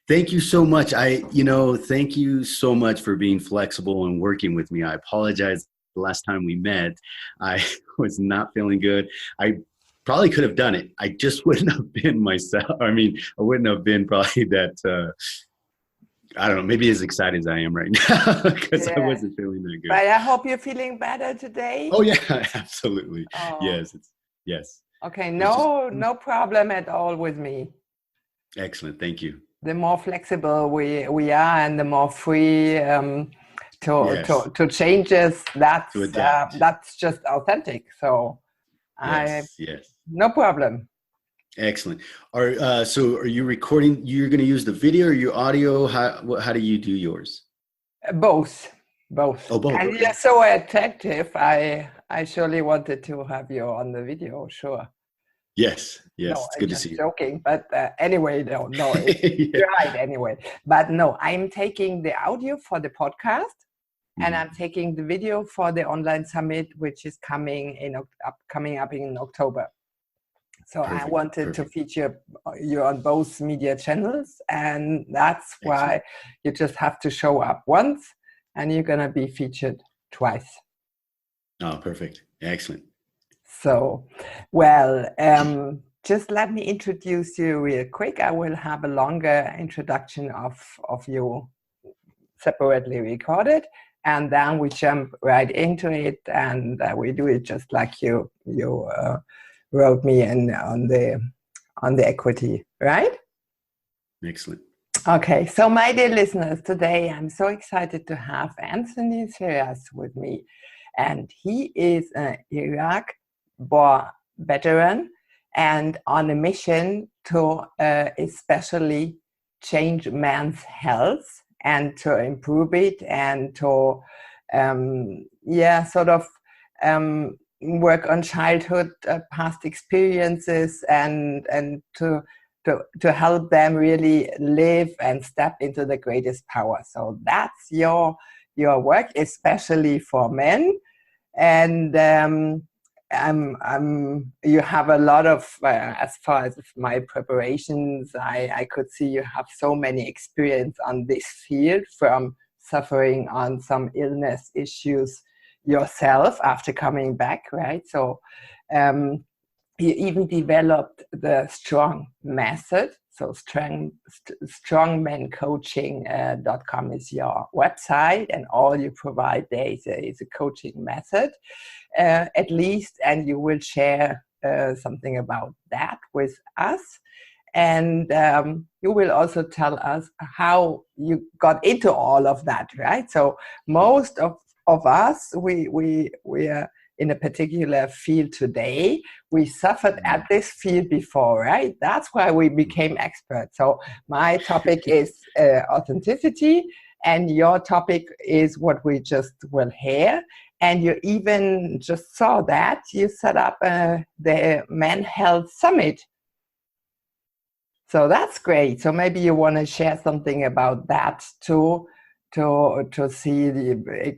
Thank you so much. Thank you so much for being flexible and working with me. I apologize. The last time we met, I was not feeling good. I probably could have done it. I just wouldn't have been myself. I mean, I wouldn't have been probably that, I don't know, maybe as excited as I am right now because I Yeah. wasn't feeling that good. But I hope you're feeling better today. Oh yeah, absolutely. Oh, Yes. Yes. okay. It was just No problem at all with me. excellent. Thank you. The more flexible we are, and the more free Yes. to changes. To adapt. That's just authentic. So I Yes. Yes. no problem. Excellent. So are you recording? You're going to use the video or your audio? How do you do yours? Both, both. Oh, both. And you're Okay. so attractive. I surely wanted to have you on the video. Sure. Yes. Yes. No, It's I'm good to just see you. joking. But anyway, no, it's Yeah. right anyway. But no, I'm taking the audio for the podcast, and Mhm. I'm taking the video for the online summit, which is coming up in October. So I Perfect. wanted to Perfect. feature you on both media channels, and that's Excellent. why you just have to show up once, and you're gonna be featured twice. Oh, perfect. Excellent. So, well, just let me introduce you real quick. I will have a longer introduction of you separately recorded, and then we jump right into it, and we do it just like you wrote me in on the equity, right? Excellent. Okay, so my dear listeners, today I'm so excited to have Anthony Treas with me, and he is an Iraq war veteran and on a mission to especially change man's health and to improve it and to sort of work on childhood past experiences and to help them really live and step into the greatest power. So that's your work, especially for men. And you have a lot of, as far as my preparations, I could see you have so many experience on this field, from suffering on some illness issues yourself after coming back, right? So you even developed the S.T.R.O.N.G method. So strongmancoaching.com is your website, and all you provide there is a coaching method, at least, and you will share something about that with us. And you will also tell us how you got into all of that, right? So most of us, we are in a particular field today. We suffered at this field before, right? That's why we became experts. So my topic is authenticity, and your topic is what we just will hear. And you even just saw that you set up the Men Health Summit. So that's great. So maybe you want to share something about that too, to see the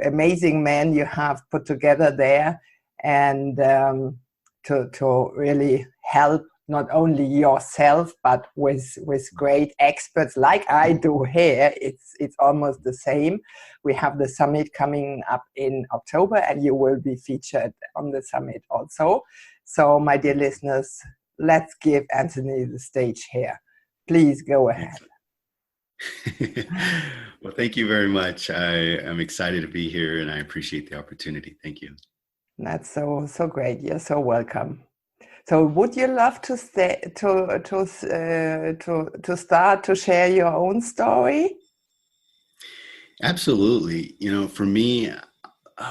amazing men you have put together there, and to really help not only yourself but with great experts like I do here. It's almost the same. We have the summit coming up in October, and you will be featured on the summit also. So my dear listeners, let's give Anthony the stage here. Please go ahead. Well, thank you very much. I am excited to be here, and I appreciate the opportunity. Thank you. That's so great. You're so welcome. So, would you love to start to share your own story? Absolutely. For me,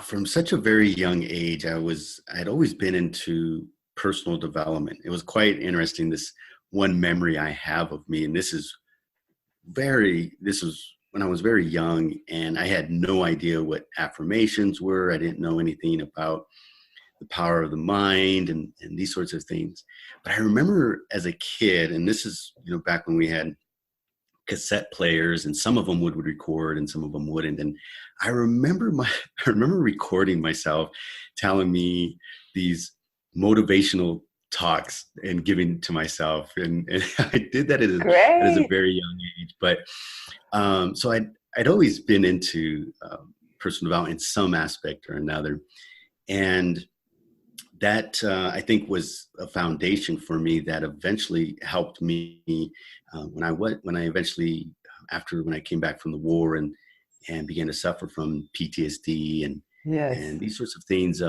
from such a very young age, I'd always been into personal development. It was quite interesting. This one memory I have of me, and this was when I was very young, and I had no idea what affirmations were. I didn't know anything about the power of the mind and these sorts of things. But I remember as a kid, and this is, back when we had cassette players, and some of them would record and some of them wouldn't. And I remember recording myself telling me these motivational talks and giving to myself. And I did that at a Great. very young age. But so I'd always been into personal development in some aspect or another. And that I think was a foundation for me that eventually helped me when I eventually, after when I came back from the war and began to suffer from PTSD Yes. and these sorts of things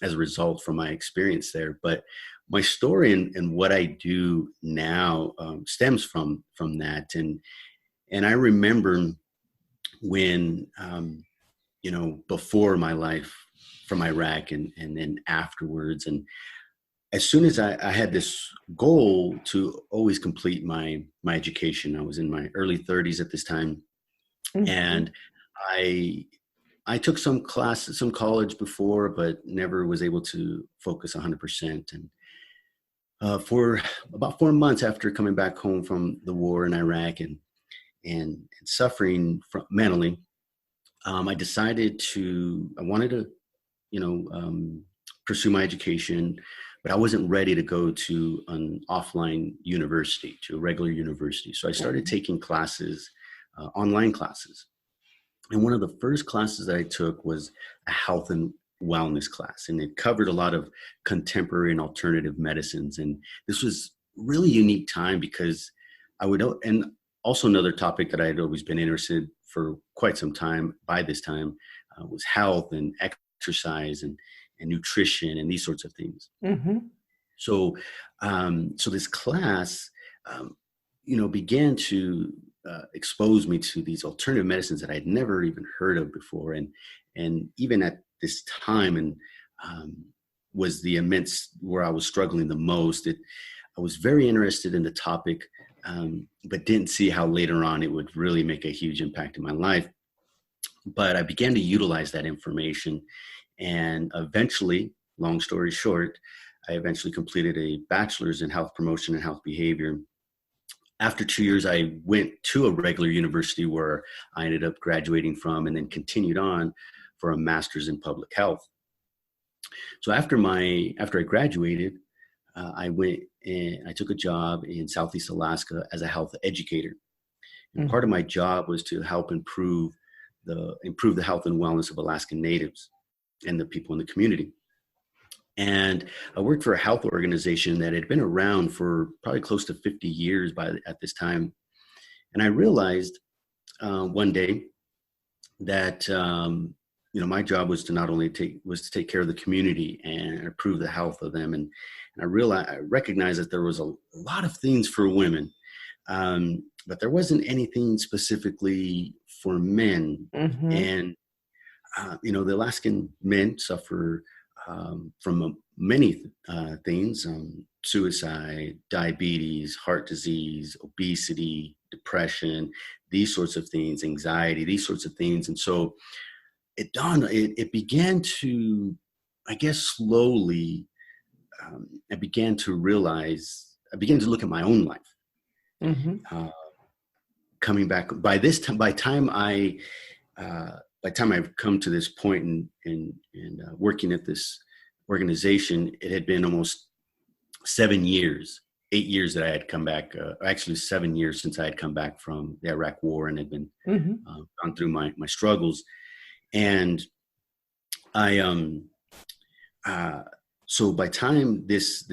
as a result from my experience there. But my story and what I do now stems from that. And I remember when before my life from Iraq and then afterwards, and as soon as I had this goal to always complete my education. I was in my early 30s at this time, Mhm. and I took some classes, some college before, but never was able to focus 100%. And for about 4 months after coming back home from the war in Iraq and suffering from mentally, I wanted to, pursue my education, but I wasn't ready to go to an offline university, to a regular university. So I started Mhm. taking classes, online classes. And one of the first classes that I took was a health and wellness class, and it covered a lot of contemporary and alternative medicines. And this was really unique time because and also another topic that I had always been interested for quite some time by this time was health and exercise and nutrition and these sorts of things. Mhm. So, so this class, began to expose me to these alternative medicines that I'd never even heard of before, and even at this time, and um, was the immense where I was struggling the most. I was very interested in the topic, but didn't see how later on it would really make a huge impact in my life. But I began to utilize that information, and eventually, long story short, I eventually completed a bachelor's in health promotion and health behavior. After 2 years, I went to a regular university where I ended up graduating from and then continued on for a master's in public health. So after I graduated, I went and I took a job in Southeast Alaska as a health educator. And part of Mhm. my job was to help improve the health and wellness of Alaskan natives and the people in the community. And I worked for a health organization that had been around for probably close to 50 years at this time. And I realized one day that my job was to not only take care of the community and improve the health of them, and I recognized that there was a lot of things for women, but there wasn't anything specifically for men. Mhm. And the Alaskan men suffer from many things: suicide, diabetes, heart disease, obesity, depression, these sorts of things, anxiety, these sorts of things. And so it began to, I guess, slowly, I began to look at my own life. Mhm. Uh, Coming back by the time I've come to this point in working at this organization, it had been almost 7 years, 8 years that I had come back. Actually, 7 years since I had come back from the Iraq War and had been Mhm. gone through my struggles. And I uh, so by time this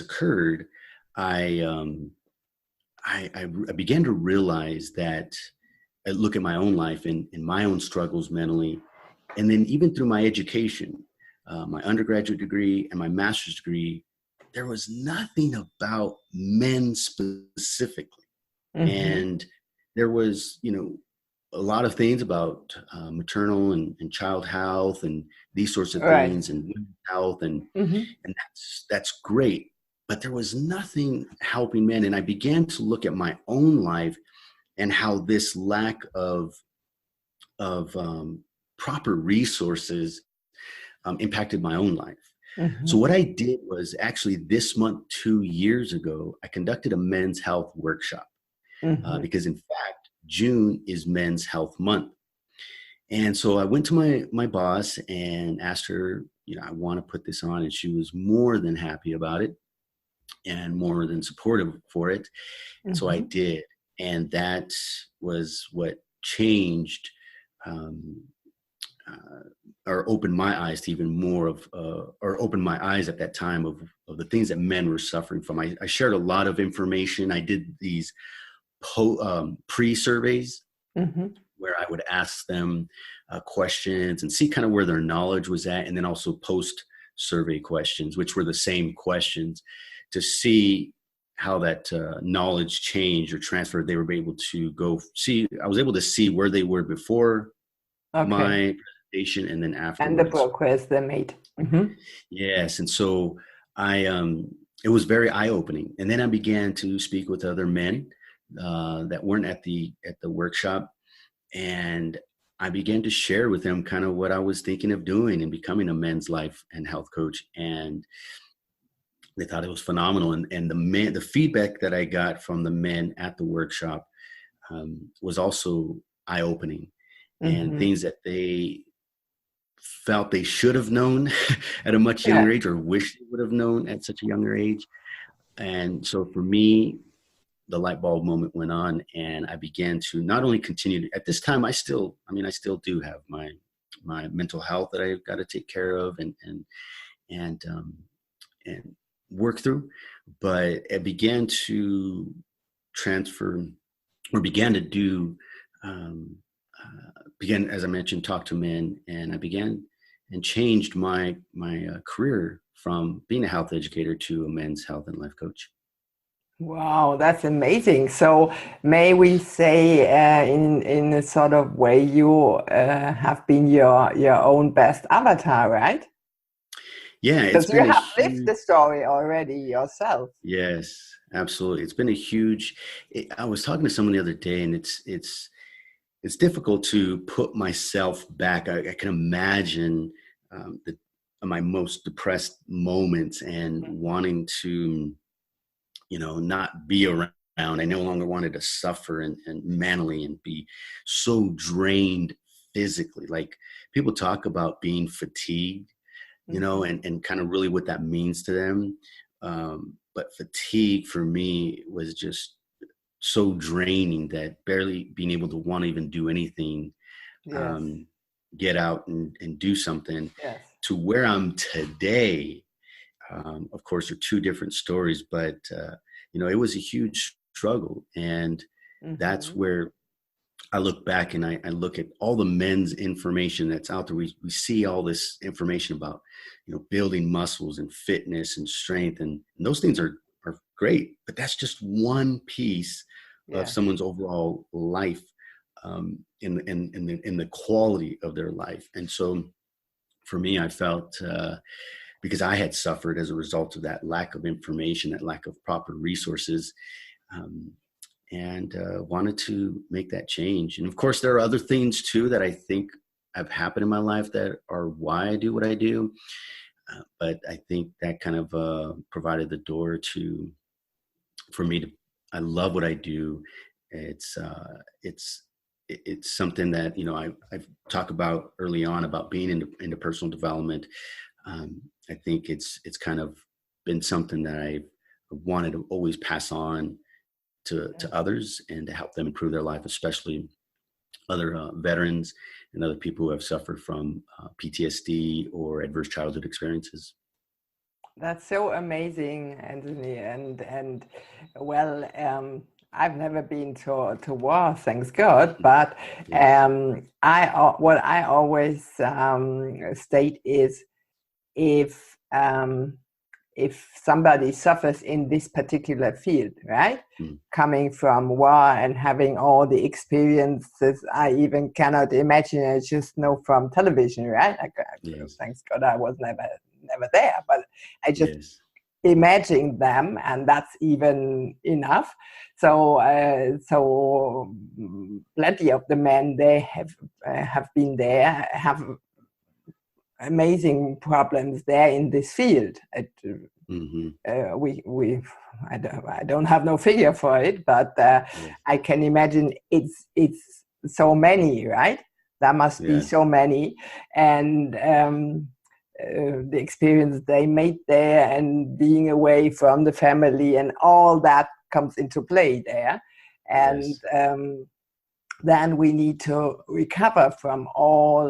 occurred, I um, I began to realize that I look at my own life and my own struggles mentally, and then even through my education, my undergraduate degree and my master's degree, there was nothing about men specifically. Mhm. And there was, a lot of things about maternal and child health and these sorts of Right. things and women's health, Mhm. and that's great. But there was nothing helping men, and I began to look at my own life and how this lack of proper resources impacted my own life. So Mhm. what I did was actually this month, 2 years ago, I conducted a men's health workshop Mhm. because in fact, June is Men's Health Month. And so I went to my boss and asked her, I want to put this on. And she was more than happy about it and more than supportive for it. And so I Mm-hmm. did. And that was what changed, um, or opened my eyes to even more of, or opened my eyes at that time of the things that men were suffering from. I shared a lot of information. I did these pre-surveys Mm-hmm. where I would ask them questions and see kind of where their knowledge was at, and then also post survey questions, which were the same questions, to see how that knowledge changed or transferred. They were able to go see, I was able to see where they were before Okay. my presentation and then And the afterwards. progress they made. Mm-hmm. Yes. And so it was very eye-opening. And then I began to speak with other men that weren't at the workshop, and I began to share with them kind of what I was thinking of doing and becoming a men's life and health coach. And they thought it was phenomenal. And the feedback that I got from the men at the workshop was also eye-opening, and Mm-hmm. things that they felt they should have known at a much Yeah. younger age, or wish they would have known at such a younger age. And so for me, the light bulb moment went on, and I began to not only continue to, at this time, I still do have my mental health that I've got to take care of and and work through, but it began to transfer, or began to do, began, as I mentioned, talk to men, and I began and changed my career from being a health educator to a men's health and life coach. Wow, that's amazing. So, may we say, in a sort of way, you have been your own best avatar, right? Yeah, it's Because you been a have lived huge. the story already yourself. Yes, absolutely. It's been a huge. I was talking to someone the other day, and it's difficult to put myself back. I can imagine my most depressed moments and wanting to, not be around. I no longer wanted to suffer and mentally and be so drained physically. Like, people talk about being fatigued, Mm-hmm. and kind of really what that means to them. But fatigue for me was just so draining that barely being able to want to even do anything, Yes, um, get out and do something, yes. to where I'm today. Of course, they're two different stories, but it was a huge struggle, and that's Mm-hmm. where I look back and I look at all the men's information that's out there. We see all this information about, building muscles and fitness and strength, and those things are great, but that's just one piece of Yes, someone's overall life, in the quality of their life. And so for me, I felt, because I had suffered as a result of that lack of information, that lack of proper resources, um, and wanted to make that change. And of course, there are other things too that I think have happened in my life that are why I do what I do. But I think that kind of provided the door for me to. I love what I do. It's uh, it's it's something that I've talked about early on about being into personal development. I think it's kind of been something that I wanted to always pass on yes. to others, and to help them improve their life, especially other veterans and other people who have suffered from PTSD or adverse childhood experiences. That's so amazing, Anthony. And well, I've never been to war, thanks God. But Yes. what I always state is, if somebody suffers in this particular field, right? Mm. Coming from war and having all the experiences I even cannot imagine, I just know from television, right? Yes. Thanks God I was never there, but I just Yes. imagine them, and that's even enough. So plenty of the men they have been there, have amazing problems there in this field. Mm-hmm. We I don't have no figure for it, but Yes. I can imagine it's so many, right? There must be Yeah. so many. And the experience they made there and being away from the family and all that comes into play there. And Yes. then we need to recover from all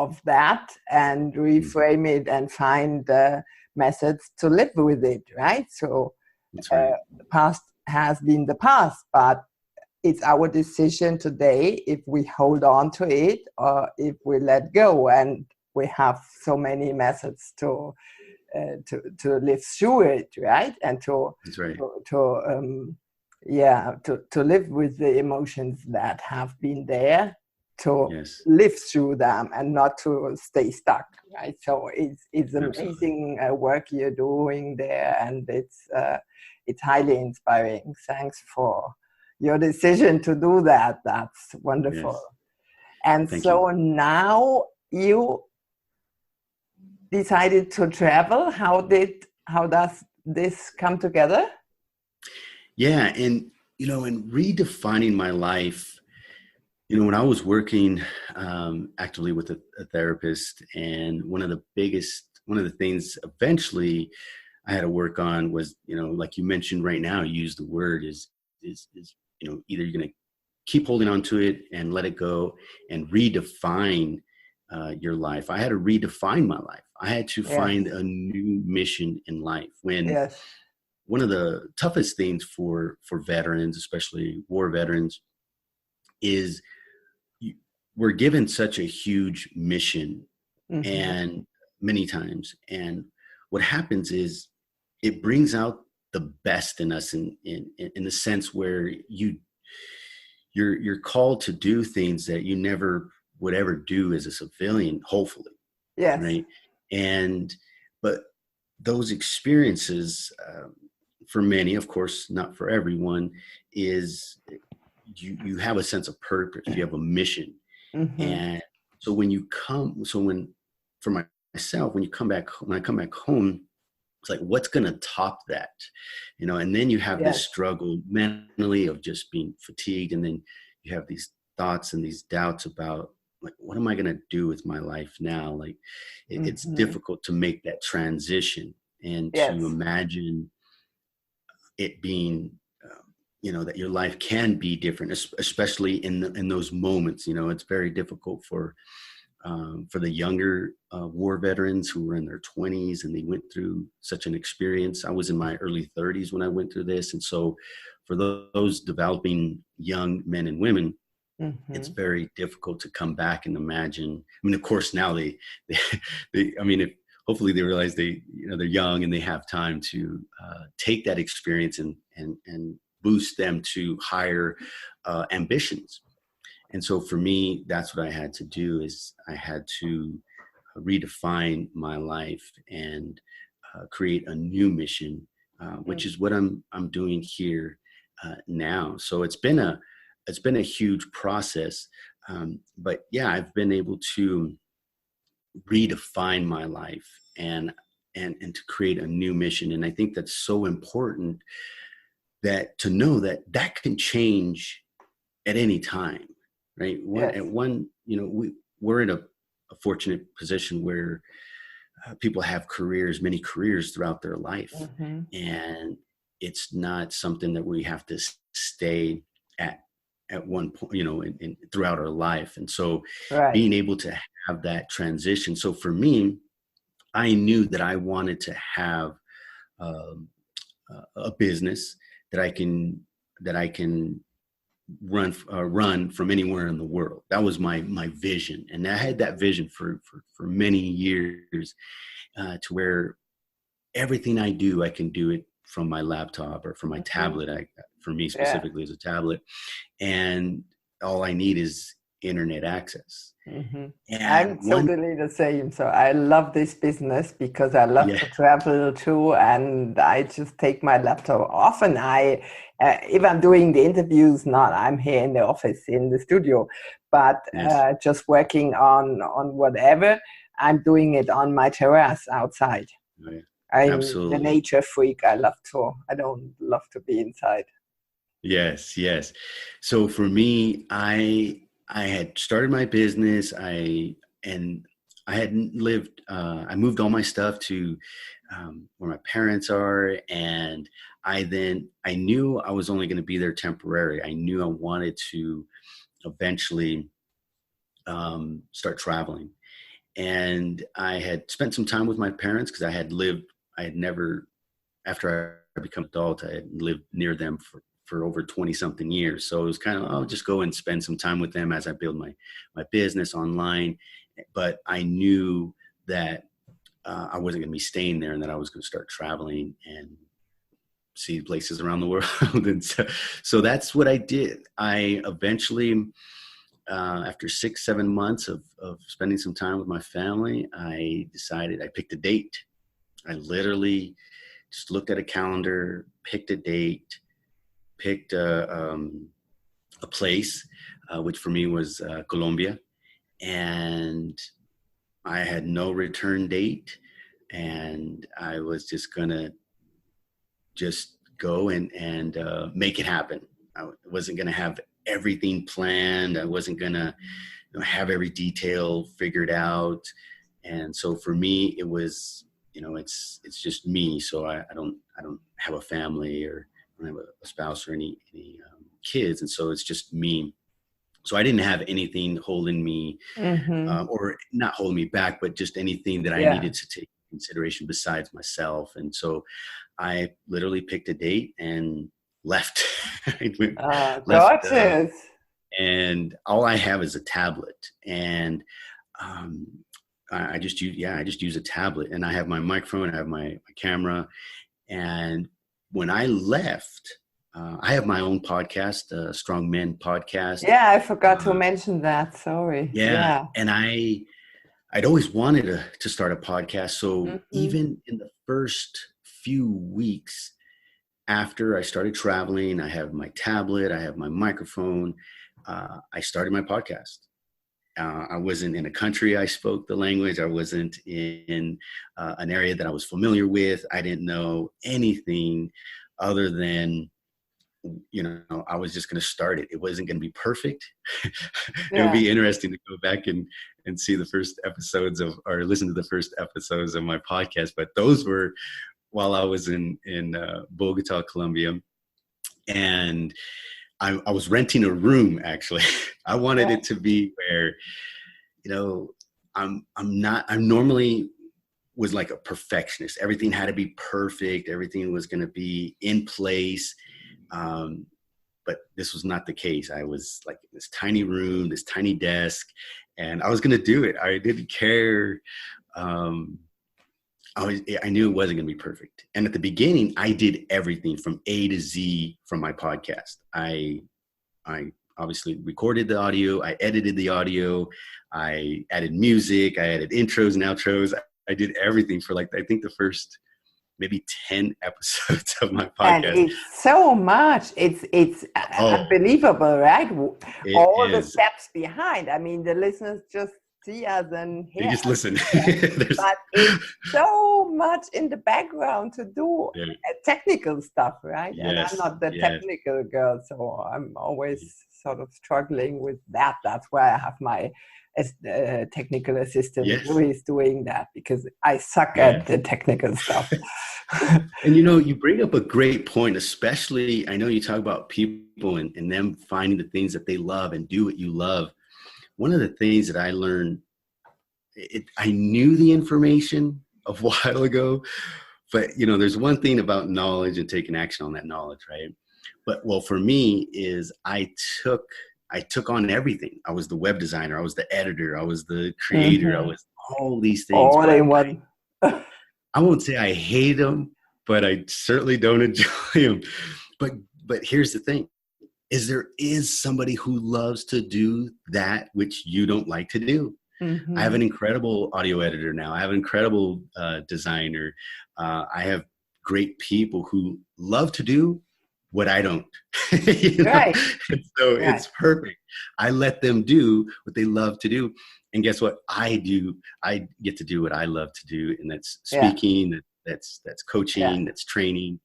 of that and Mhm. reframe it and find methods to live with it, right? So That's right. the past has been the past, but it's our decision today if we hold on to it or if we let go. And we have so many methods to live through it, right? And That's right. to live with the emotions that have been there, to Yes. live through them and not to stay stuck, right? So it's Absolutely. amazing work you're doing there, and it's highly inspiring. Thanks for your decision to do that. That's wonderful. Yes. And Thank you. so now you decided to travel. How does this come together? Yeah. And, in redefining my life, when I was working actively with a therapist, and one of the things eventually I had to work on was, like you mentioned right now, you use the word is either you're going to keep holding on to it and let it go and redefine your life. I had to redefine my life. I had to Yes, find a new mission in life. When yes. one of the toughest things for veterans, especially war veterans, is you, we're given such a huge mission, Mm-hmm. and many times, and what happens is it brings out the best in us in the sense where you're called to do things that you never would ever do as a civilian, hopefully, Yes, right? And but those experiences, for many, of course, not for everyone, is you have a sense of purpose, you have a mission. mm-hmm. And so when you come, so when for myself, when I come back home, it's like, what's going to top that? And then you have this Yes, struggle mentally of just being fatigued. And then you have these thoughts and these doubts about, like, what am I going to do with my life now? Like, it's mm-hmm. difficult to make that transition and to Yes, imagine it being, that your life can be different, especially in those moments. It's very difficult for the younger war veterans who were in their 20s and they went through such an experience. I was in my early 30s when I went through this. And so for those developing young men and women, it's mm-hmm. very difficult to come back and imagine. I mean, of course, now I mean, if hopefully they realize they're young and they have time to take that experience and boost them to higher ambitions. And so for me, that's what I had to do. Is I had to redefine my life and create a new mission, which is what I'm doing here now. So it's been a huge process, but yeah, I've been able to redefine my life and to create a new mission. And I think that's so important, that to know that can change at any time, right? Yes, We're in a fortunate position where people have many careers throughout their life, mm-hmm. and it's not something that we have to stay at one point, throughout our life. And so Right. being able to have that transition. So for me, I knew that I wanted to have um, a business that I can run from anywhere in the world. That was my vision, and I had that vision for many years, to where everything I do, I can do it from my laptop or from my Mm-hmm. tablet. For me Yeah. specifically, is a tablet, and all I need is internet access. Mm-hmm. And I'm totally the same. So I love this business because I love yeah, to travel too, and I just take my laptop. Often, if I'm doing the interviews, not I'm here in the office in the studio, but yes, just working on whatever, I'm doing it on my terrace outside. oh, yeah, I'm the absolutely. nature freak. I don't love to be inside. Yes, yes. So for me, I had started my business. And I had lived. I moved all my stuff to where my parents are, and I knew I was only going to be there temporary. I knew I wanted to eventually start traveling, and I had spent some time with my parents because I had never, after I become an adult, I had lived near them for over 20 something years. So it was kind of, I'll just go and spend some time with them as I build my business online. But I knew that I wasn't going to be staying there, and that I was going to start traveling and see places around the world. And so that's what I did. I eventually, after 6-7 months of spending some time with my family, I decided, I picked a date. I literally just looked at a calendar, picked a date, picked a place, which for me was Colombia. And I had no return date. And I was just going to just go and make it happen. I wasn't going to have everything planned. I wasn't going to have every detail figured out. And so for me, it was, it's just me. So I don't have a family, or I don't have a spouse or any kids. And so it's just me. So I didn't have anything holding me, or not holding me back, but just anything that I needed to take into consideration besides myself. And so I literally picked a date and left. Gorgeous. And all I have is a tablet, and I just use a tablet, and I have my microphone, I have my camera. And when I left, I have my own podcast, Strong Men podcast. Yeah, I forgot to mention that. Sorry. Yeah. And I'd always wanted to start a podcast. So even in the first few weeks after I started traveling, I have my tablet, I have my microphone. I started my podcast. I wasn't in a country I spoke the language. I wasn't in an area that I was familiar with. I didn't know anything other than, I was just going to start it. It wasn't going to be perfect. It would be interesting to go back and see the first episodes or listen to the first episodes of my podcast. But those were while I was in Bogota, Colombia. And I was renting a room, actually. I wanted it to be where, I'm normally was like a perfectionist. Everything had to be perfect. Everything was going to be in place. But this was not the case. I was like in this tiny room, this tiny desk, and I was going to do it. I didn't care. I knew it wasn't going to be perfect. And at the beginning, I did everything from A to Z from my podcast. I obviously recorded the audio. I edited the audio. I added music. I added intros and outros. I did everything for I think the first maybe 10 episodes of my podcast. And it's so much. It's unbelievable, right? All the steps behind. I mean, the listeners just see us and hear. You just listen. But it's so much in the background to do technical stuff, right? Yes. And I'm not the technical girl, so I'm always sort of struggling with that. That's why I have my technical assistant who is doing that, because I suck at the technical stuff. And you bring up a great point, especially I know you talk about people and them finding the things that they love and do what you love. One of the things that I learned, I knew the information a while ago, but there's one thing about knowledge and taking action on that knowledge, right? But for me is I took on everything. I was the web designer, I was the editor, I was the creator, I was all these things. All in one. I won't say I hate them, but I certainly don't enjoy them. But here's the thing. There is somebody who loves to do that which you don't like to do. I have an incredible audio editor now. I have an incredible designer. I have great people who love to do what I don't. Right. So it's perfect. I let them do what they love to do. And guess what? I do. I get to do what I love to do. And that's speaking, that's coaching, that's training.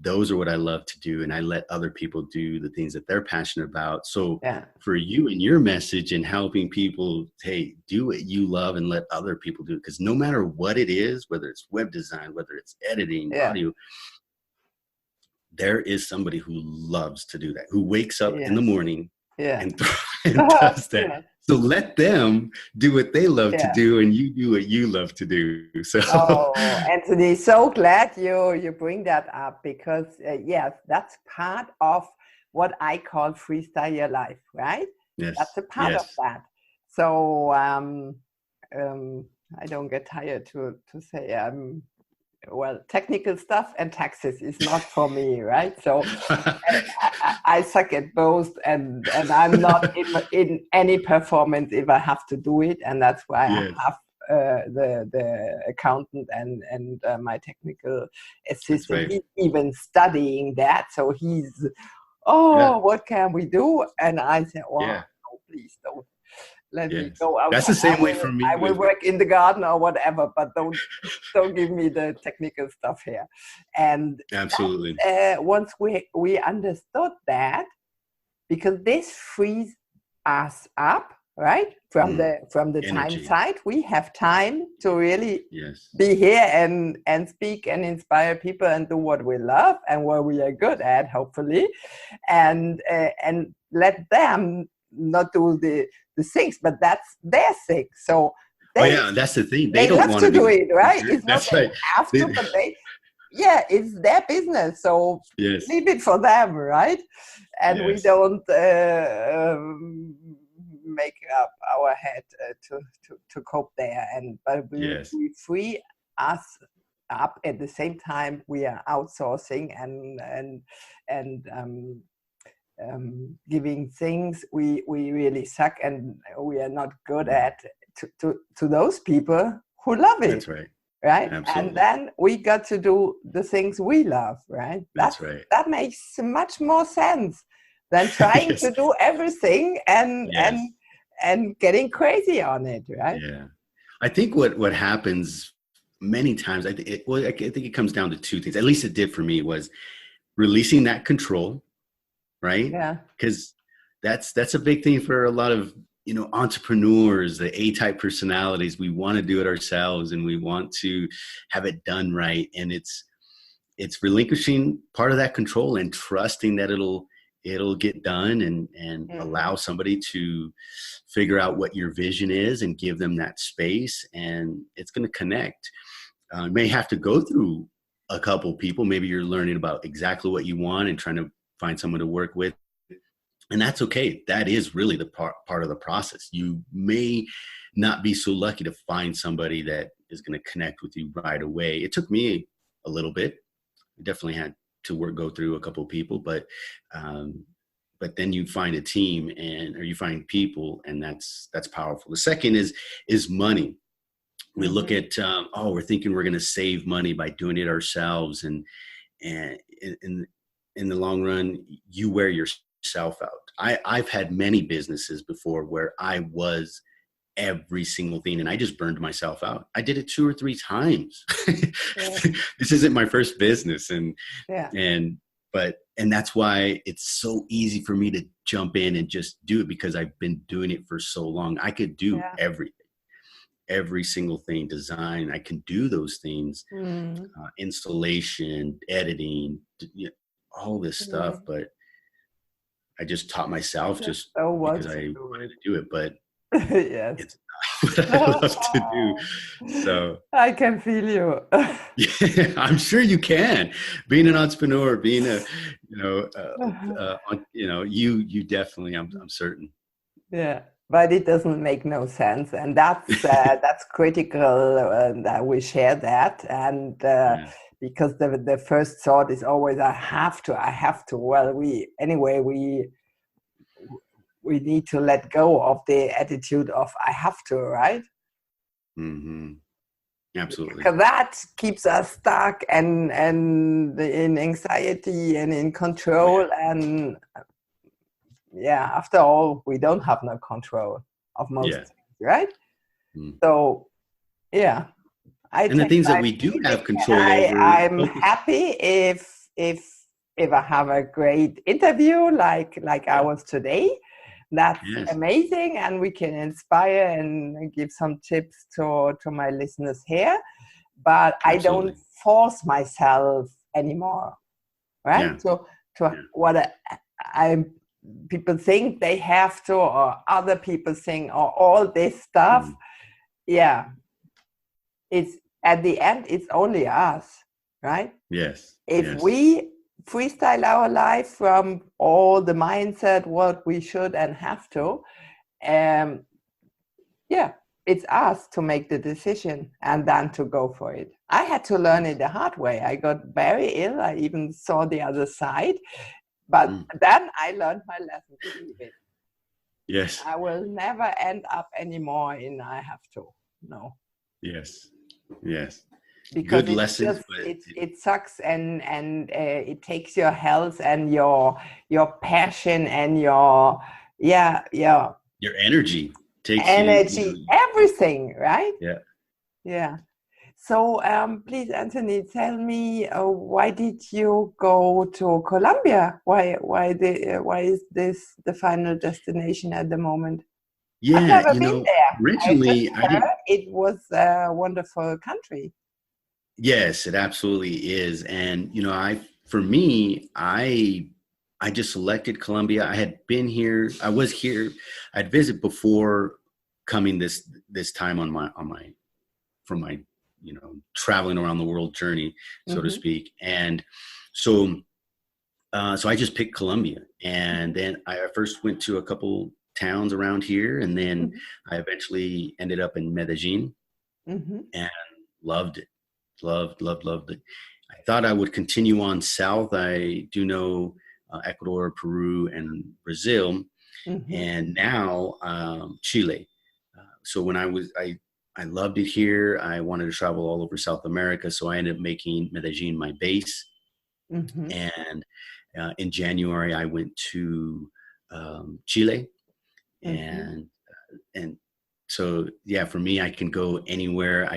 those are what I love to do. And I let other people do the things that they're passionate about. So Yeah. for you and your message and helping people, hey, do what you love and let other people do it. Because no matter what it is, whether it's web design, whether it's editing, Yeah. audio, there is somebody who loves to do that, who wakes up in the Yes. morning Yeah. and does that. Yeah. So let them do what they love to Yeah. do, and you do what you love to do. So Oh, Anthony, so glad you bring that up, because yes, that's part of what I call freestyle your life, right? yes, That's a part of yes, that. So I don't get tired to say well, technical stuff and taxes is not for me, right? So I suck at both, and I'm not in any performance if I have to do it, and that's why yes, I have the accountant and my technical that's assistant. right. He's even studying that, so he's Yeah, what can we do? And I said, wow, yeah, no, please don't let me yes. go That's outside. the same way for I me will with work in the garden or whatever, but don't give me the technical stuff here. And absolutely. once we understood that, because this frees us up, right, from the time Energy. side, we have time to really Yes, be here and speak and inspire people and do what we love and what we are good at, hopefully, and let them not do the things, but that's their thing. So oh they yeah, that's the thing. They they don't love want to to be do the it, right? teacher. It's not That's they right. have They, to, but it's their business. So yes, leave it for them, right? And we yes, don't make up our head to cope there. But yes. we free us up at the same time. We are outsourcing and giving things we really suck and we are not good at to those people who love it, That's right. right? And Absolutely. then we got to do the things we love, right? That's right. That makes much more sense than trying Yes, to do everything yes, and getting crazy on it, right? yeah. I think what happens many times, I think it comes down to two things. At least it did for me, was releasing that control, right? Yeah. Because that's a big thing for a lot of entrepreneurs, the A-type personalities. We want to do it ourselves and we want to have it done right, and it's relinquishing part of that control and trusting that it'll get done, and allow somebody to figure out what your vision is and give them that space, and it's going to connect. You may have to go through a couple people. Maybe you're learning about exactly what you want and trying to find someone to work with. And that's okay. That is really the part of the process. You may not be so lucky to find somebody that is going to connect with you right away. It took me a little bit. I definitely had to go through a couple of people, but then you find a team or you find people, and that's powerful. The second is money. We look at, we're thinking we're going to save money by doing it ourselves. And in the long run, you wear yourself out. I've had many businesses before where I was every single thing, and I just burned myself out. I did it 2 or 3 times. Yeah. This isn't my first business. And Yeah. that's why it's so easy for me to jump in and just do it, because I've been doing it for so long. I could do every single thing. Design, I can do those things. Installation, editing, all this stuff. But I just taught myself just So because what I to do wanted it. to do it. But Yes. it's not what I love to do. So I can feel you. yeah, I'm sure you can. Being an entrepreneur, being you definitely, I'm certain. Yeah, but it doesn't make no sense, and that's critical that we share that, and because the first thought is always I have to. Well, we need to let go of the attitude of I have to, right? Mm-hmm. Absolutely. Because that keeps us stuck and in anxiety and in control, and after all, we don't have no control of most things, right? So and the things that we do have control over. I'm happy if if I have a great interview like ours today. That's Yes. amazing, and we can inspire and give some tips to my listeners here. But I Absolutely. don't force myself anymore, right? Yeah. So Yeah. what I people think they have to, or other people think, or all this stuff. Mm. Yeah, it's at the end, it's only us, right? Yes. If Yes. we freestyle our life from all the mindset, what we should and have to, yeah, it's us to make the decision and then to go for it. I had to learn it the hard way. I got very ill. I even saw the other side, but then I learned my lesson. Believe it. Yes. I will never end up anymore in I have to. No. Yes. Yes. Because Good it's lessons, just but it sucks, and it takes your health and your passion and your your energy takes energy, everything, right? yeah. Yeah. So please, Anthony, tell me, why did you go to Colombia? Why is this the final destination at the moment? I've Yeah, never been there. I just originally I heard didn't. it was a wonderful country. Yes, it absolutely is. And for me, I just selected Colombia. I had been here. I was here. I'd visit before coming this time on my from my traveling around the world journey, so to Mm-hmm. speak. And so so I just picked Colombia, and then I first went to a couple towns around here, and then I eventually ended up in Medellin Mm-hmm. and loved it. Loved it. I thought I would continue on south. I do know Ecuador, Peru, and Brazil, Mm-hmm. and now Chile. So when I loved it here. I wanted to travel all over South America, so I ended up making Medellin my base. Mm-hmm. And in January, I went to Chile, Mm-hmm. and so yeah, for me, I can go anywhere.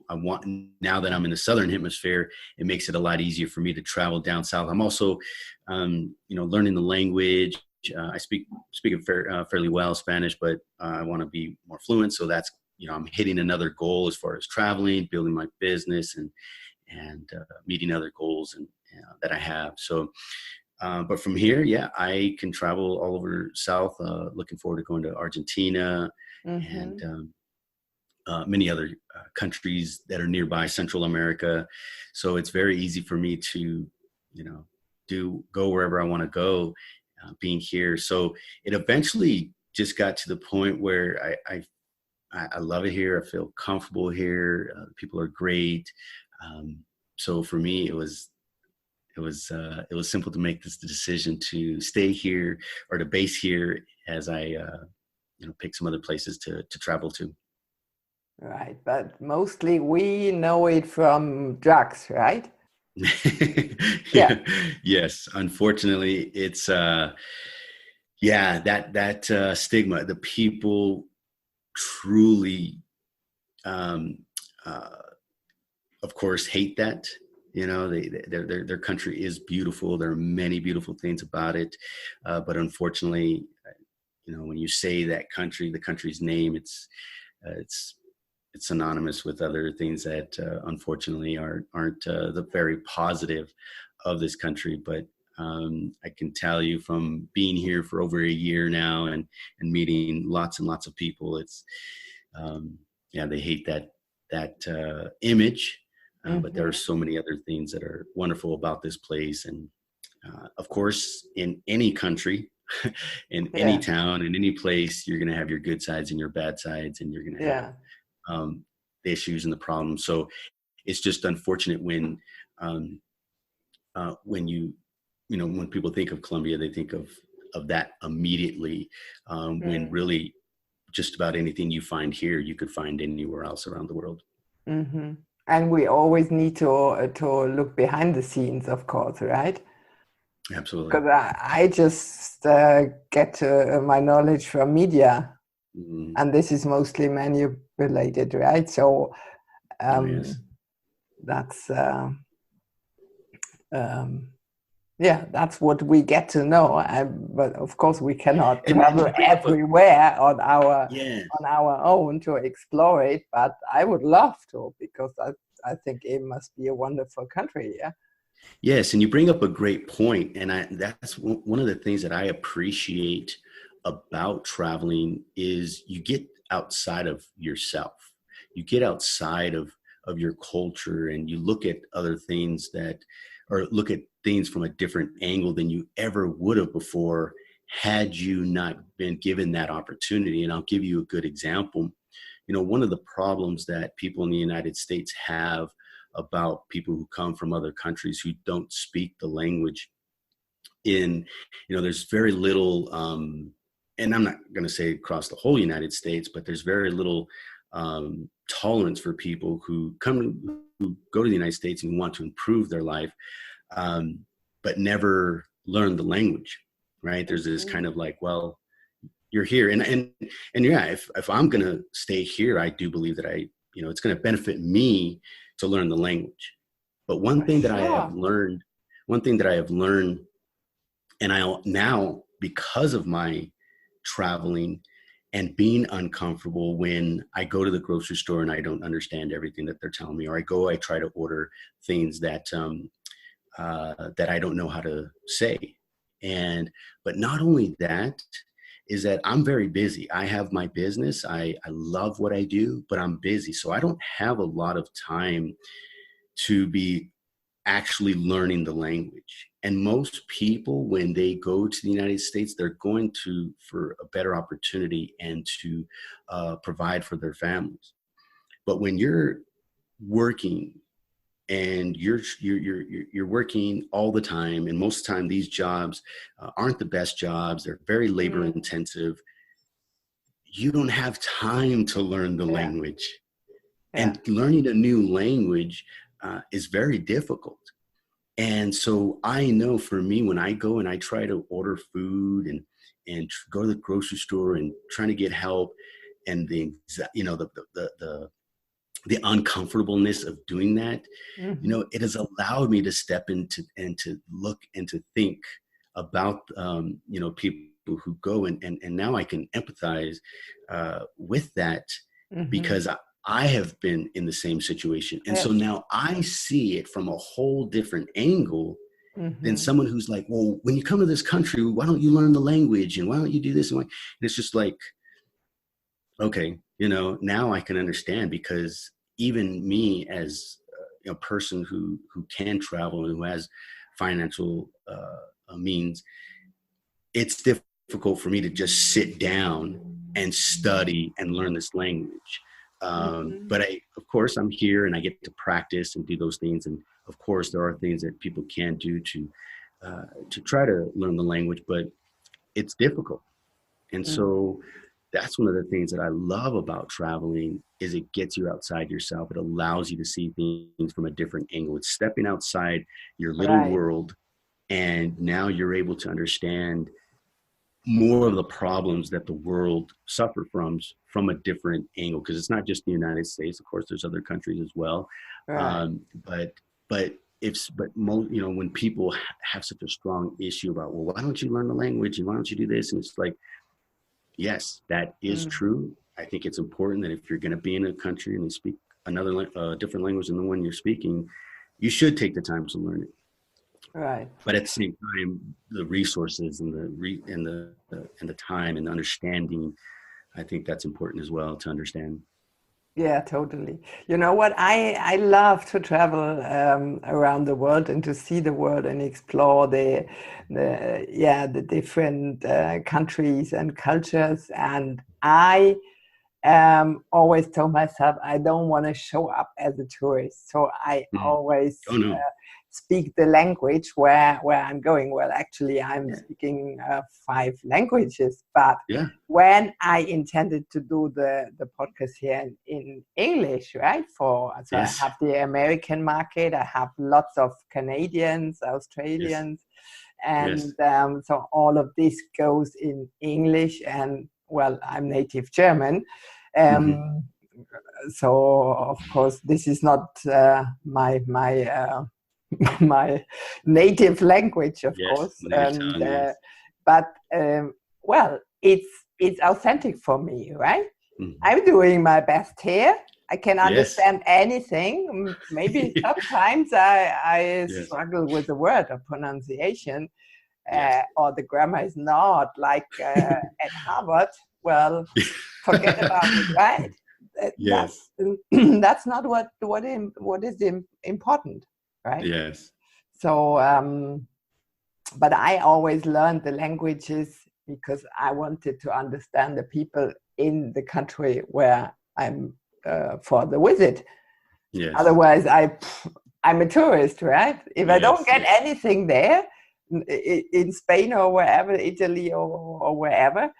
I want, now that I'm in the southern hemisphere, it makes it a lot easier for me to travel down south. I'm also learning the language. I speak fairly well Spanish, but I want to be more fluent. So that's, I'm hitting another goal as far as traveling, building my business, and meeting other goals and that I have. So but from here, yeah, I can travel all over South. Looking forward to going to Argentina and Mm-hmm. many other countries that are nearby Central America. So it's very easy for me to, go wherever I want to go, being here. So it eventually just got to the point where I love it here. I feel comfortable here. People are great. So for me, it was simple to make this decision to stay here or to base here as I pick some other places to travel to. Right, but mostly we know it from drugs, right? Yeah. Yes, unfortunately, it's that stigma. The people truly, um, uh, of course, hate that. Their country is beautiful. There are many beautiful things about it, but unfortunately, when you say that country, the country's name, it's synonymous with other things that unfortunately aren't the very positive of this country. But I can tell you from being here for over a year now and meeting lots and lots of people, it's they hate that image. But there are Mm-hmm. so many other things that are wonderful about this place. And of course, in any country, in any Yeah. town, in any place, you're going to have your good sides and your bad sides, and you're going to have Yeah. the issues and the problems. So it's just unfortunate when when people think of Colombia, they think of that immediately, when really just about anything you find here, you could find anywhere else around the world. Mm-hmm. And we always need to look behind the scenes, of course, right? Absolutely. Because I just get my knowledge from media, Mm-hmm. and this is mostly manipulated, right? So Oh, yes. that's Yeah, that's what we get to know. But of course, we cannot And travel you bring up a everywhere yeah. on our own to explore it. But I would love to, because I think it must be a wonderful country. Yeah. Yes, and you bring up a great point, and that's one of the things that I appreciate about traveling is you get outside of yourself. You get outside of your culture, and you look at other things or look at things from a different angle than you ever would have before had you not been given that opportunity. And I'll give you a good example. You know, one of the problems that people in the United States have about people who come from other countries who don't speak the language there's very little, and I'm not going to say across the whole United States, but there's very little tolerance for people who go to the United States and want to improve their life, but never learn the language, right? There's this kind of like, well, you're here. And yeah, if I'm going to stay here, I do believe that it's going to benefit me to learn the language. But one thing that I have learned, and I now, because of my traveling and being uncomfortable when I go to the grocery store and I don't understand everything that they're telling me, or I try to order things that I don't know how to say. But not only that, is that I'm very busy. I have my business. I love what I do, but I'm busy. So I don't have a lot of time to be actually learning the language. And most people, when they go to the United States, they're going for a better opportunity and to provide for their families. But when you're working and you're working all the time, and most of the time these jobs aren't the best jobs, they're very labor intensive, you don't have time to learn the language. And learning a new language is very difficult. And so I know for me, when I go and I try to order food and go to the grocery store and trying to get help, and the uncomfortableness of doing that, it has allowed me to step into and to look and to think about, people who go and now I can empathize with that, because I have been in the same situation. And so now I see it from a whole different angle than someone who's like, well, when you come to this country, why don't you learn the language? And why don't you do this? And it's just like, okay, now I can understand, because even me as a person who can travel and who has financial means, it's difficult for me to just sit down and study and learn this language. But of course, I'm here and I get to practice and do those things. And of course, there are things that people can do to try to learn the language, but it's difficult. And so that's one of the things that I love about traveling, is it gets you outside yourself. It allows you to see things from a different angle. It's stepping outside your little world. And now you're able to understand more of the problems that the world suffer from a different angle, because it's not just the United States. Of course, there's other countries as well. But when people have such a strong issue about, well, why don't you learn the language and why don't you do this? And it's like, yes, that is true. I think it's important that if you're going to be in a country and you speak another different language than the one you're speaking, you should take the time to learn it. Right. But at the same time, the resources and the time and the understanding, I think that's important as well to understand. Yeah, totally. You know what? I love to travel around the world and to see the world and explore the different countries and cultures. And I always told myself I don't want to show up as a tourist. So I always speak the language where I'm going. Well, actually, I'm speaking 5 languages. But when I intended to do the podcast here in English, right? So I have the American market. I have lots of Canadians, Australians. And so all of this goes in English. And well, I'm native German. So of course, this is not my my native language, of Yes, course. native And tongue, yes. but well, it's authentic for me, right? Mhm. I'm doing my best here. I can Yes. understand anything. Maybe sometimes I Yes. struggle with the word or pronunciation, Yes. or the grammar is not like at Harvard. Well, forget about it, right? Yes. That's not what is important, right? Yes. So, but I always learned the languages because I wanted to understand the people in the country where I'm for the visit. Yes. Otherwise, I'm a tourist, right? If I don't Yes. get Yes. anything there in Spain or wherever, Italy or wherever,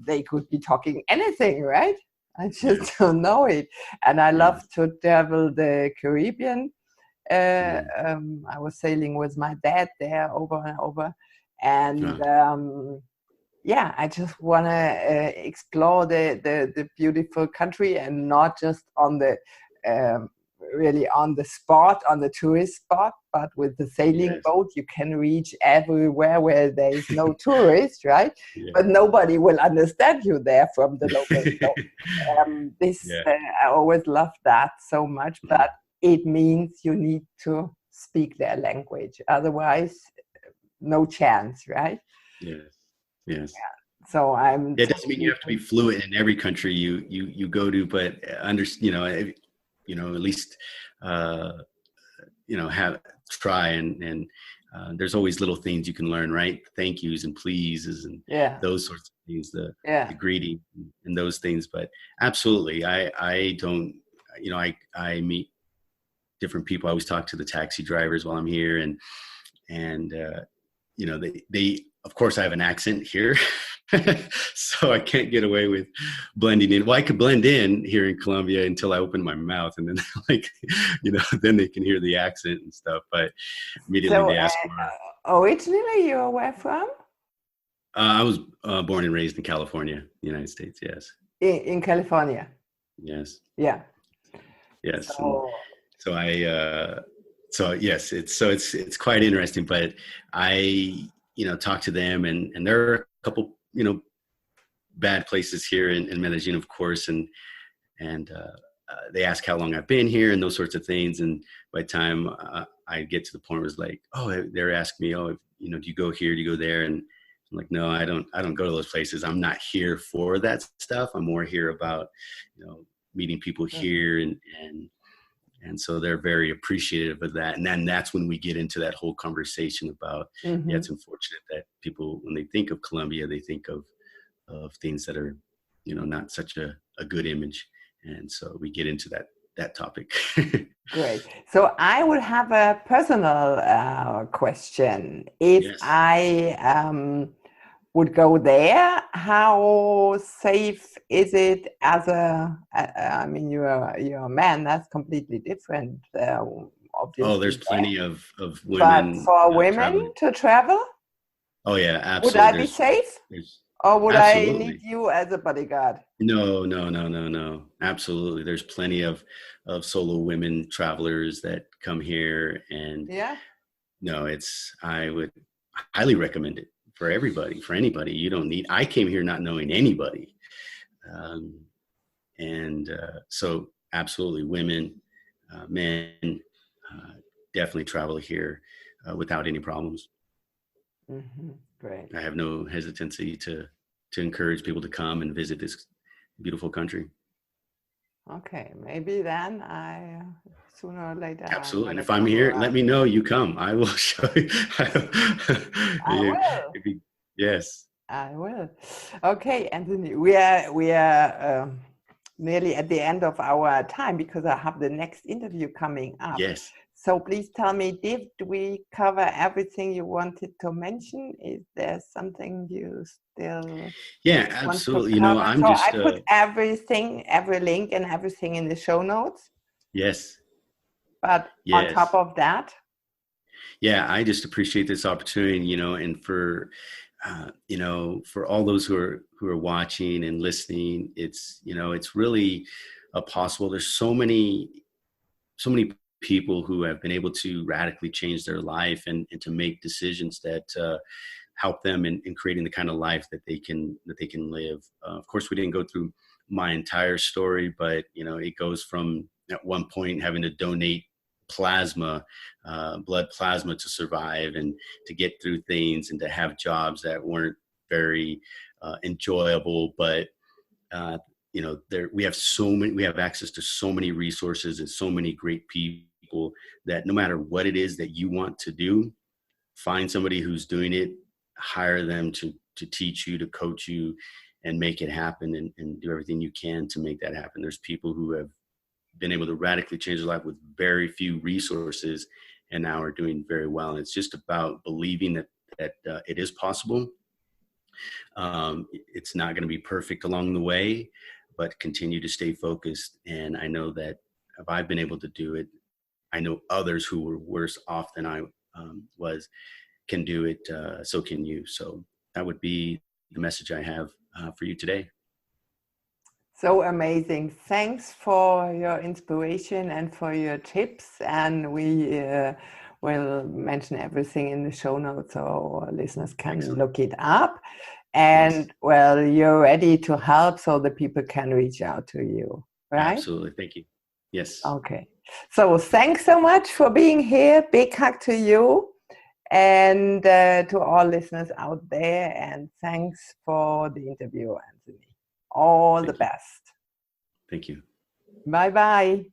they could be talking anything, right? I just Yes. don't know it. And I love Yes. to travel the Caribbean. Mm. I was sailing with my dad there over and over. And yeah, I just want to explore the beautiful country, and not just on the really on the spot, on the tourist spot, but with the sailing Yes. boat, you can reach everywhere where there is no tourist, right? Yeah. But nobody will understand you there from the locals. So Yeah. I always love that so much, Mm. but it means you need to speak their language. Otherwise, no chance, right? Yes. Yes. So I'm Yeah, it doesn't mean you totally, have to be fluent in every country you go to, but at least uh, have try and there's always little things you can learn, right? Thank yous and pleases and yeah, those sorts of things, the yeah. greeting and those things. But absolutely, I don't, I meet different people. I always talk to the taxi drivers while I'm here, and they of course I have an accent here. So I can't get away with blending in. Well, I could blend in here in Colombia until I open my mouth, and then like, then they can hear the accent and stuff. But immediately So they ask where. originally you're where from? I was born and raised in California, United States. Yes, In California. yes, Yeah. yes. And So so so yes, it's quite interesting. But I, talk to them, and there are a couple, bad places here in Medellin, of course, and they ask how long I've been here and those sorts of things. And by the time I get to the point where it's like, oh, they're asking me, oh, do you go here? Do you go there? And I'm like, no, I don't go to those places. I'm not here for that stuff. I'm more here about, meeting people here and so they're very appreciative of that. And then that's when we get into that whole conversation about, yeah, it's unfortunate that people, when they think of Colombia, they think of things that are, not such a good image. And so we get into that topic. great. So I would have a personal question. If Yes. I would go there, how safe is it as I mean, you're a man, that's completely different, Oh, there's obviously. plenty of But women for women traveling. to travel, Oh yeah, would absolutely. I be safe? There's Or would I need absolutely. you as a bodyguard? No, no, no, no, no. Absolutely. There's plenty of solo women travelers that come here, and Yeah. no, I would highly recommend it for everybody, for anybody. You don't need, I came here not knowing anybody. Um, and so absolutely women, men, uh, definitely travel here without any problems. Great. I have no hesitancy to encourage people to come and visit this beautiful country. Okay, maybe then I sooner or later I Absolutely. want And to if I'm come here, let around. me know. You come. I will show you. I will. Yes. I will. Okay, Anthony, we are nearly at the end of our time because I have the next interview coming up. Yes. So please tell me, did we cover everything you wanted to mention? Is there something you still Yeah, want to absolutely. cover? I'm So I just, put everything, every link and everything in the show notes. yes, But on top yes. of that, Yeah, I just appreciate this opportunity, and for all those who are watching and listening, it's really possible. There's so many people who have been able to radically change their life and to make decisions that help them in creating the kind of life that they can live. Of course, we didn't go through my entire story, but it goes from at one point having to donate plasma, blood plasma to survive and to get through things and to have jobs that weren't very enjoyable, but we have access to so many resources and so many great people that no matter what it is that you want to do, find somebody who's doing it, hire them to teach you, to coach you, and make it happen, and do everything you can to make that happen. There's people who have been able to radically change their life with very few resources and now are doing very well. And it's just about believing that it is possible. It's not going to be perfect along the way, but continue to stay focused. And I know that if I've been able to do it, I know others who were worse off than I was can do it. So can you. So that would be the message I have for you today. So amazing. Thanks for your inspiration and for your tips. And we will mention everything in the show notes so listeners can look it up. And yes. Well, you're ready to help so the people can reach out to you, right? Absolutely. Thank you. Yes. Okay. So thanks so much for being here. Big hug to you and to all listeners out there. And thanks for the interview, Anthony. All the best. Thank you. Bye-bye.